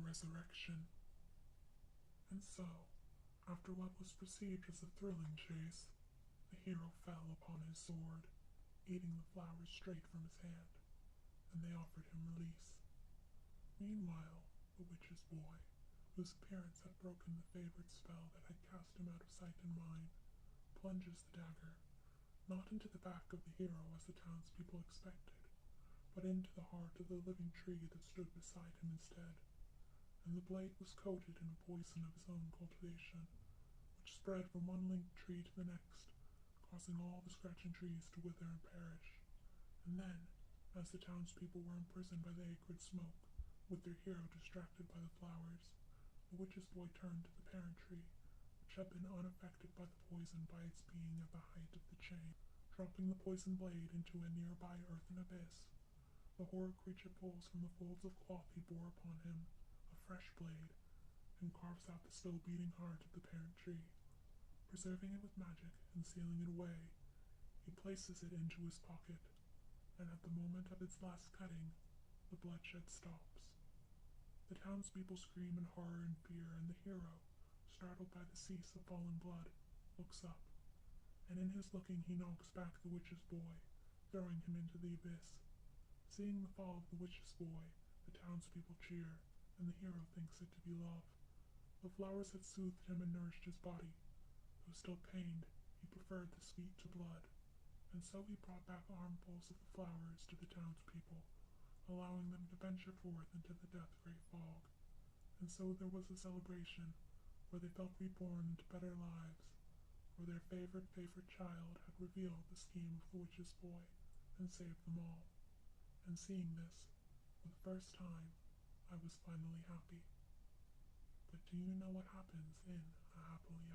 resurrection. And so, after what was perceived as a thrilling chase, the hero fell upon his sword, eating the flowers straight from his hand, and they offered him release. Meanwhile, the witch's boy, whose appearance had broken the favored spell that had cast him out of sight and mind, plunges the dagger, not into the back of the hero as the townspeople expected, but into the heart of the living tree that stood beside him instead, and the blade was coated in a poison of his own cultivation, which spread from one linked tree to the next, causing all the scratching trees to wither and perish. And then, as the townspeople were imprisoned by the acrid smoke, with their hero distracted by the flowers, the witch's boy turned to the parent tree, which had been unaffected by the poison by its being at the height of the chain. Dropping the poisoned blade into a nearby earthen abyss, the horrid creature pulls from the folds of cloth he bore upon him a fresh blade, and carves out the still beating heart of the parent tree. Preserving it with magic and sealing it away, he places it into his pocket, and at the moment of its last cutting, the bloodshed stops. The townspeople scream in horror and fear, and the hero, startled by the cease of fallen blood, looks up, and in his looking he knocks back the witch's boy, throwing him into the abyss. Seeing the fall of the witch's boy, the townspeople cheer, and the hero thinks it to be love. The flowers had soothed him and nourished his body. Though still pained, he preferred the sweet to blood, and so he brought back armfuls of the flowers to the townspeople, allowing them to venture forth into the death-gray fog. And so there was a celebration, where they felt reborn into better lives, for their favorite child had revealed the scheme of the witch's boy, and saved them all. And seeing this, for the first time, I was finally happy. But do you know what happens in a happily